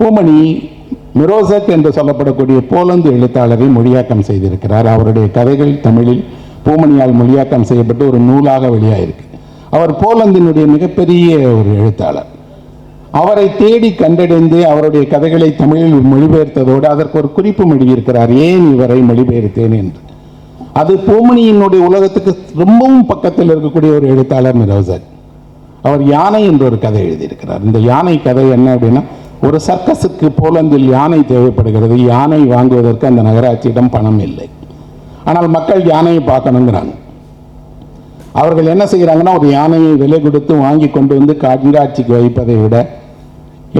பூமணி மிரோசக் என்று சொல்லப்படக்கூடிய போலந்து எழுத்தாளரை மொழியாக்கம் செய்திருக்கிறார். அவருடைய கதைகள் தமிழில் பூமணியால் மொழியாக்கம் செய்யப்பட்டு ஒரு நூலாக வெளியாயிருக்கு. அவர் போலந்தினுடைய மிகப்பெரிய ஒரு எழுத்தாளர். அவரை தேடி கண்டடைந்து அவருடைய கதைகளை தமிழில் மொழிபெயர்த்ததோடு அதற்கு ஒரு குறிப்பு எழுதியிருக்கிறார், ஏன் இவரை மொழிபெயர்த்தேன் என்று. அது பூமணியினுடைய உலகத்துக்கு ரொம்பவும் பக்கத்தில் இருக்கக்கூடிய ஒரு எழுத்தாளர் மிரோசக். அவர் யானை என்ற ஒரு கதை எழுதியிருக்கிறார். இந்த யானை கதை என்ன அப்படின்னா, ஒரு சர்க்கஸுக்கு போலந்தில் யானை தேவைப்படுகிறது. யானை வாங்குவதற்கு அந்த நகராட்சியிடம் பணம் இல்லை. ஆனால் மக்கள் யானையை பார்க்கணுங்கிறாங்க. அவர்கள் என்ன செய்கிறாங்கன்னா, ஒரு யானையை விலை கொடுத்து வாங்கி கொண்டு வந்து கண்காட்சிக்கு வைப்பதை விட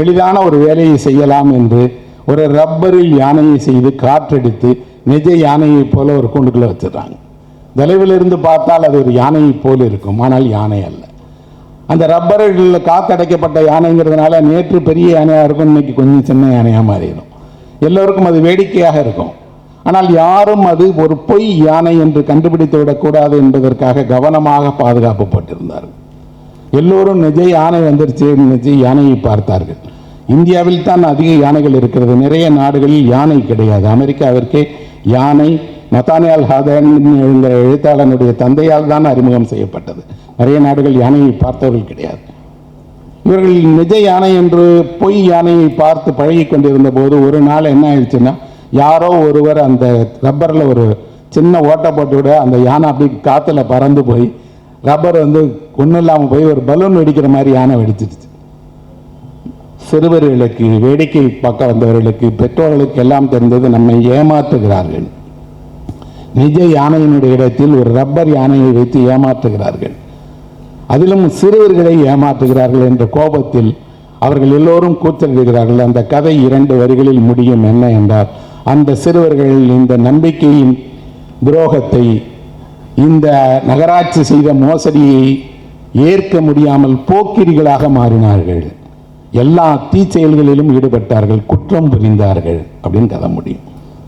எளிதான ஒரு வேலையை செய்யலாம் என்று ஒரு ரப்பரில் யானையை செய்து காற்றடித்து நிஜ யானையை போல ஒரு கூண்டுக்குள்ள வச்சிடறாங்க. தொலைவிலிருந்து பார்த்தால் அது ஒரு யானையை போல் இருக்கும், ஆனால் யானை அல்ல. அந்த ரப்பரில் காத்தடைக்கப்பட்ட யானைங்கிறதுனால நேற்று பெரிய யானையாக இருக்கும், இன்னைக்கு கொஞ்சம் சின்ன யானையாக மாறிடும். எல்லோருக்கும் அது வேடிக்கையாக இருக்கும். ஆனால் யாரும் அது ஒரு பொய் யானை என்று கண்டுபிடித்து விடக்கூடாது என்பதற்காக கவனமாக பாதுகாக்கப்பட்டிருந்தார்கள். எல்லோரும் நிஜ யானை வந்துருச்சு, நிஜ யானையை பார்த்தார்கள். இந்தியாவில் தான் அதிக யானைகள் இருக்கிறது. நிறைய நாடுகளில் யானை கிடையாது. அமெரிக்காவிற்கே யானை நத்தானியால் ஹாதன் என்கிற எழுத்தாளனுடைய தந்தையால் தான் அறிமுகம் செய்யப்பட்டது. நிறைய நாடுகள் யானையை பார்த்தவர்கள் கிடையாது. இவர்கள் நிஜ யானை என்று பொய் யானையை பார்த்து பழகி கொண்டிருந்த போது ஒரு நாள் என்ன ஆயிடுச்சுன்னா, யாரோ ஒருவர் அந்த ரப்பரில் ஒரு சின்ன ஓட்டை போட்டு விட அந்த யானை அப்படி காற்றுல பறந்து போய் ரப்பர் ஒன்றும் இல்லாமல் போய் ஒரு பலூன் வெடிக்கிற மாதிரி யானை வெடிச்சிருச்சு. சிறுவர்களுக்கு, வேடிக்கை பார்க்க வந்தவர்களுக்கு, பெற்றோர்களுக்கு எல்லாம் தெரிந்தது நம்மை ஏமாற்றுகிறார்கள். நிஜ யானையினுடைய இடத்தில் ஒரு ரப்பர் யானையை வைத்து ஏமாற்றுகிறார்கள், அதிலும் சிறுவர்களை ஏமாற்றுகிறார்கள் என்ற கோபத்தில் அவர்கள் எல்லோரும் கூச்சலிடுகிறார்கள். அந்த கதை 2 வரிகளில் முடியும். என்ன என்றால், அந்த சிறுவர்கள் இந்த நம்பிக்கையின் துரோகத்தை, இந்த நகராட்சி செய்த மோசடியை ஏற்க முடியாமல் போக்கிரிகளாக மாறினார்கள். எல்லா தீச்செயல்களிலும் ஈடுபட்டார்கள், குற்றம் புரிந்தார்கள் அப்படின்னு கதை முடியும்.